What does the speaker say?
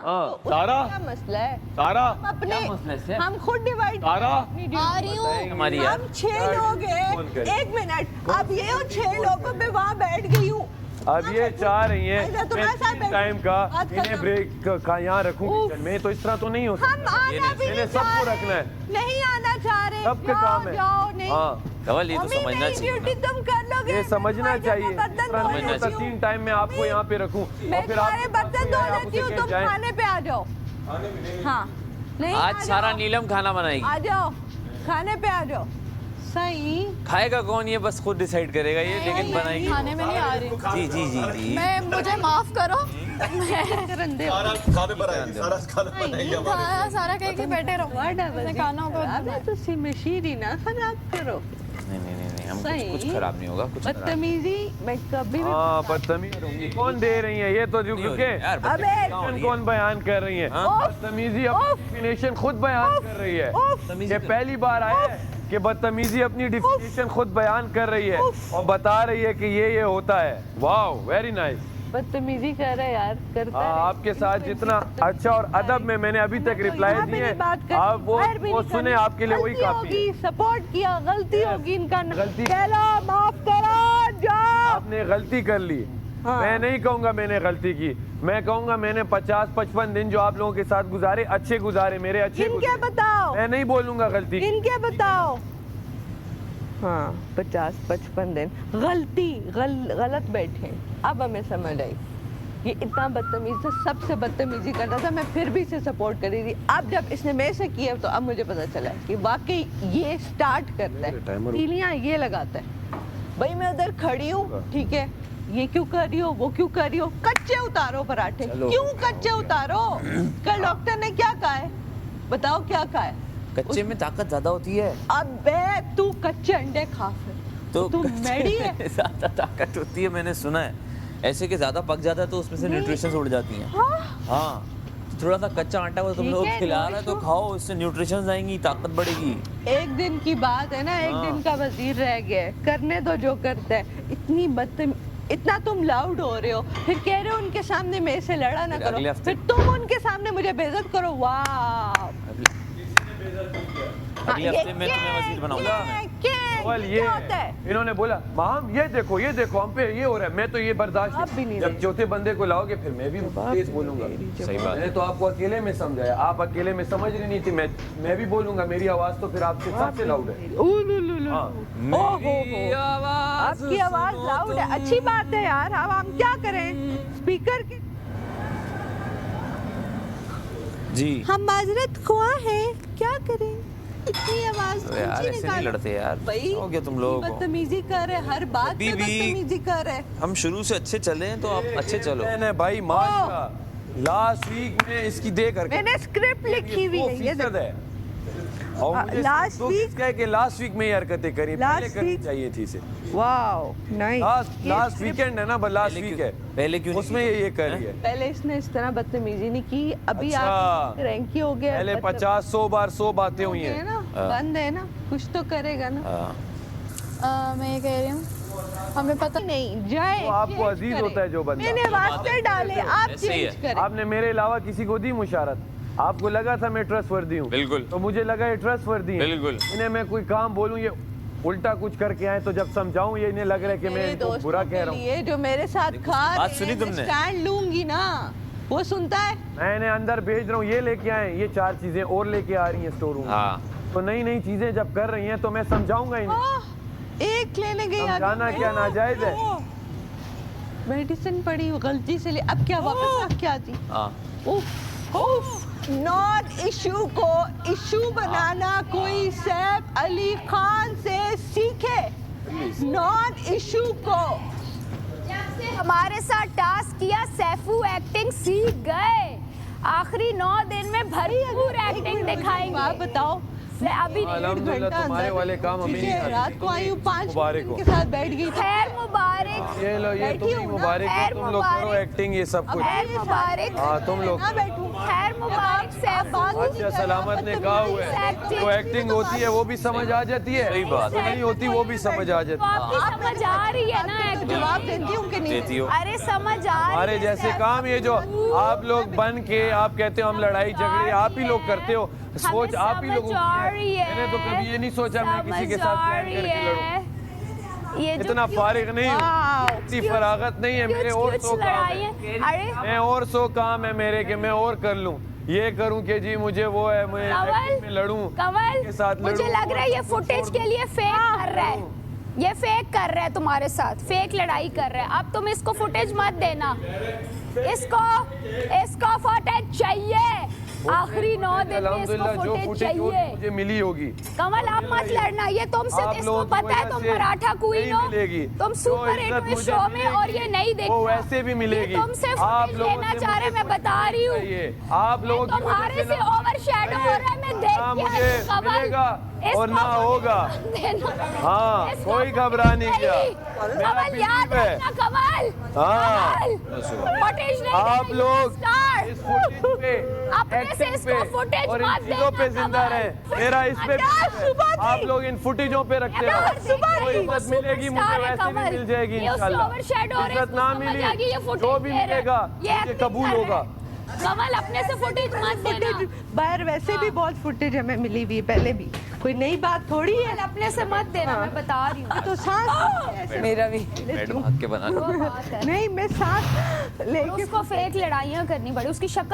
सारा क्या मसला है? सारा हम अपने क्या मसला है इससे? हम खुद डिवाइड सारा आ रही हूँ। हमारी यार हम 6 लोग हैं। एक मिनट, अब ये 6 लोगों पे वहाँ बैठ गई हूँ। अब ये चाह रही है अच्छा, तुम्हारे साथ बैठ- टाइम का बात इन्हें खत्म। ब्रेक का यहाँ रखूं उफ। किचन में, तो इस तरह तो नहीं हो हम सकता। आना भी मैंने नहीं सबको चाह रखना है। रहे, नहीं आना चाह रहे। सबके काम है। जाओ नहीं। हाँ धवल, ये तो मम्मी, समझना मेरी चाहिए ड्यूटी तुम कर लोगे। ये समझना मैं चाहिए। बर्तन इस तरह धो नहीं होता, लेती हूँ। 3 टाइम में आपको यहाँ पे रखूं मैं और फिर तुम्हारे आप बर्तन धो आप लेती हूँ, उसे तुम कह जाएं। खाने पे आ जाओ। हाँ नहीं, आज आ सारा जाओ। नीलम खाना बनाएगी। आ जाओ, खाने पे आ जाओ। सही खाएगा कौन, ये बस खुद डिसाइड करेगा ये, लेकिन बनाएगी खाने में नहीं आ रही। जी जी जी जी। मैं मुझे माफ करो। सारा खाने पर आएगी, सारा खाना बनाएगी हमारे। सारा कह के बैठे रहो। जैसे खाना होगा अबे तुसी मशीरी ना खराब करो। नहीं नहीं नहीं नहीं, हम सही। कुछ खराब नहीं होगा, कुछ खराब नहीं बदतमीजी मैं कभी भी हाँ बदतमीज कौन दे रही है ये तो हो रुके रही है यार, अबे, बदतमीजी कहाँ हो रही है? कौन बयान कर रही है हाँ? बदतमीजी अपनी डिफिनेशन खुद बयान कर रही है। बदतमीजी ये पहली बार आया है कि बदतमीजी अपनी डिफिनेशन खुद बयान कर रही है और बता रही है कि ये होता है। वाह वेरी नाइस। बदतमीजी कर रहा है यार, करता है। आपके साथ जितना अच्छा और अदब में मैंने अभी तक रिप्लाई यहाँ पे दिए नहीं बात कर, आप बाहर भी वो नहीं सुने, करनी। आपके लिए वही गलती काफी है। होगी, सपोर्ट किया, गलती होगी इनका। गलती- चलो माफ करो, जाओ। आपने गलती कर ली। हाँ। मैं नहीं कहूंगा मैंने गलती की, मैं कहूंगा मैंने 50-55 दिन जो आप लोगों के साथ गुजारे अच्छे गुजारे, मेरे अच्छे इनके गुजारे। बताओ, मैं नहीं बोलूंगा गलती। इनके बताओ। हाँ 50-55 दिन गलत बैठे। अब हमें समझ आई ये इतना बदतमीज था, सबसे बदतमीजी करता था, मैं फिर भी इसे सपोर्ट कर रही थी। अब जब इसने मेरे से किया तो अब मुझे पता चला कि वाकई ये स्टार्ट करता है, तीलियां ये लगाता है। भाई मैं उधर खड़ी हूँ, ठीक है, ये क्यों कर रही हो, वो क्यों कर रही हो, कच्चे उतारो पराठे। क्यों कच्चे उतारो? कल डॉक्टर ने क्या कहा है, बताओ क्या कहा है? कच्चे में ताकत ज्यादा होती है। अबे तू कच्चे अंडे खा फिर, तो तू मैडी है। ज्यादा ताकत होती है, मैंने सुना है ऐसे कि ज्यादा पक जाता है तो उसमें से न्यूट्रिशंस उड़ जाती हैं। हाँ थोड़ा सा कच्चा आटा वो तुम ठीक लोग है, खिला रहा है तो खाओ, इससे न्यूट्रिशंस आएंगी, ताकत बढ़ेगी। एक दिन की बात है ना, एक हाँ। दिन का वजीर रह गया है, करने दो जो करता है। इतना तुम लाउड हो रहे हो, फिर कह रहे हो उनके सामने मेरे से लड़ा ना फिर करो, अगले हफ्ते- फिर तुम उनके सामने मुझे बेइज्जत करो। वाह, अगले हफ्ते मैं तुम्हें वजीर बनाऊंगा। केवल ये क्या होता है? इन्होंने बोला माम ये देखो हम पे ये हो रहा है, मैं तो ये बर्दाश्त आप भी नहीं जब रहे। चौथे बंदे को लाओगे फिर मैं भी तेज बोलूंगा। सही बात मैंने तो आपको अकेले में समझाया, आप अकेले में समझ रही नहीं थी, मैं भी बोलूंगा, मेरी आवाज तो फिर आपसे सबसे लाउड है। हाँ। मेरी आवाज आपकी आवाज सुनो लाउड है, तुम। अच्छी बात है यार। अब हम क्या करें, स्पीकर के जी हम माजरत ख्वाह हैं, क्या करें, इतनी आवाज अरे यार ऊंची ऐसे नहीं निकालो। लड़ते यार, भाई हो गया तुम लोगों को। बदतमीजी कर रहे, हर बात अभी पे भी- बदतमीजी कर रहे। हम शुरू से अच्छे चले हैं तो आप अच्छे चलो। मैंने भाई माशा लास्ट वीक में इसकी दे करके मैंने स्क्रिप्ट लिखी हुई है, ये 100% है। और हाँ, मुझे last दुख week- इसका है कि लास्ट वीक में ये हरकतें करी, Last पहले करनी week- चाहिए थी इसे। Wow nice. लास्ट वीकेंड है ना, बस लास्ट वीक है, पहले क्यों नहीं उसमें की? ये कर रही है। पहले इसने इस तरह बदतमीजी नहीं की, अभी अच्छा। आप रैंकी हो गया, पहले 50-100 बार 100 बातें हुई है हैं। ना, बंद है ना, कुछ तो करेगा ना। हाँ। मैं ये कह रही हूँ, हमें पता नहीं जाए, तो आपको change अजीज करे। होता है जो बंदा। मैंने वास्ते डाले, आप ऐसे ही चेंज है। करें। आपने मेरे अलावा किसी को दी मुशारत, आपको लगा था मैं ट्रस्टवर्दी हूँ, बिल्कुल। तो मुझे लगा ये ट्रस्टवर्दी है। बिल्कुल। इन्हें मैं कोई काम बोलूँ ये उल्टा कुछ करके आए, तो जब समझाऊं ये इन्हें लग रहा है कि मैं मेरे इनको दोस्तों बुरा के कह रहा हूँ। लिए जो मेरे साथ खा बात सुनी तुमने? स्टैंड लूंगी ना, वो सुनता है। मैं इन्हें अंदर भेज रहा हूँ, ये लेके आए, ये 4 चीजें और लेके आ रही हैं स्टोर रूम। हाँ तो नई नई चीजें जब कर रही हैं तो मैं समझाऊंगा इन्हें। एक लेने गई, समझाना क्या नाजायज है? मेडिसिन पड़ी गलती से ले, अब क्या वापस क्या थी? हाँ। नॉट इशू को इशू बनाना कोई सैफ अली खान से सीखे। नॉट इशू को जब से हमारे साथ टास्क किया सैफू एक्टिंग सीख गए। आखिरी 9 दिन में भरपूर एक्टिंग बात दिखाएंगे। बताओ, मैं अभी नहीं। अल्हम्दुलिल्लाह तुम्हारे वाले काम अभी नहीं आते। रात को आई हूँ 5 मुबारक मिनट हो। के साथ बैठ गई। खैर मुबारक। ये लो ये बैठी तुम्हें हूँ ना, मुबारक हो, खैर तुम लोग करो मुबारक। एक्टिंग ये सब कुछ। खैर मुबारक। हाँ तुम लोग। ना बैठूं। खैर मुबारक सैफू। अच्छा सलामत ने कहा हुआ है जो एक्टिंग होती है वो भी समझ आ जाती है, सही बात जो नहीं होती वो भी समझ आ तो जाती है। आपकी समझ आ रही है ना एक्टिंग? जवाब देती हूँ कि नहीं देती हो। अरे समझ आ रही हमारे है जैसे सैफू। काम ये जो आप लोग बन के आप कहते हो हम लड़ाई झगड़े आप ही लोग करते हो, सोच आप ही लोगों की है। मैंने तो कभी ये नहीं सोचा मैं किसी के साथ प्लान करके लड़ूं। ये जो इतना फारिग नहीं हूँ, वाह। इतनी फरागत नहीं है मेरे, और कुछ सौ काम है। अरे मैं और 100 काम है मेरे के मैं और कर लूं, ये करूं कि जी मुझे वो है मैं एक्टिंग में लड़ूं कमल के साथ मुझे लड़ूं, लग रहा है ये और फुटेज के लिए फेक कर रहा है, ये फेक कर रहा है तुम्हारे साथ, फेक लड़ाई कर रहा है। अब तुम इसको फुटेज मत देना, इसको फुटेज चाहिए। आखिरी 9 दिन में इसको अल्हम्दुलिल्लाह जो फुटेज फुटेज चाहिए। मुझे मिली होगी। कमल आप मत लड़ना, ये तुमसे आप इसको लोगों की पता है वजह तुम से पराठा क्वीन नहीं हो, मिलेगी। तुम जो सुपर इज्जत हिट हुई मुझे शो में मिलेगी, और ये नहीं देखना। वो वैसे भी मिलेगी। ये तुमसे आप फुटेज लोगों लेना से चाह रहे, मुझे मैं बता रही हूँ। चाहिए। आप लोगों की तुम्हारे वजह से ना- ओवरशैडो हो रहा है, मैं देख ना के मुझे कमल, मिलेगा इसको और ना होगा। देना। हाँ, इसको कोई घबरा नहीं किया। मेरा कमल याद belief है। रखना कमल। हाँ। फुटेज नहीं आप देनी, लोग स्टार। इस फुटेज पे अपने से एक्टिंग इसको पे फुटेज और इन मत चीजों पे देना, जिंदा कमल। रहे, मेरा इस पे यार, belief है। सुबह थी। आप लोग इन फुटेजों पे रखते यार, रहो, सुबह तो थी। इज्जत मिलेगी मुझे, सुपरस्टार है वैसे भी कमल। मिल जाएगी ये उससे इंशाल्लाह। overshadow हो रहा है, इज्जत ना इसको समझ मिली आ गई, ये footage जो भी दे रहा है। मिलेगा ये मुझे acting कबूल कर रहा होगा। है। कमल अपने से फुटेज मत देना। फुटेज बाहर वैसे भी बहुत फुटेज हमें मिली हुई है पहले भी, कोई नई बात थोड़ी है। कमल अपने से मत देना, मैं बता रही हूँ। तो सांस ऐसे मेरा भी मैडम हक के बना लो। वो बात है। नहीं मैं सांस लेके उसको फेक लड़ाइयाँ करनी पड़ी, उसकी शक्ल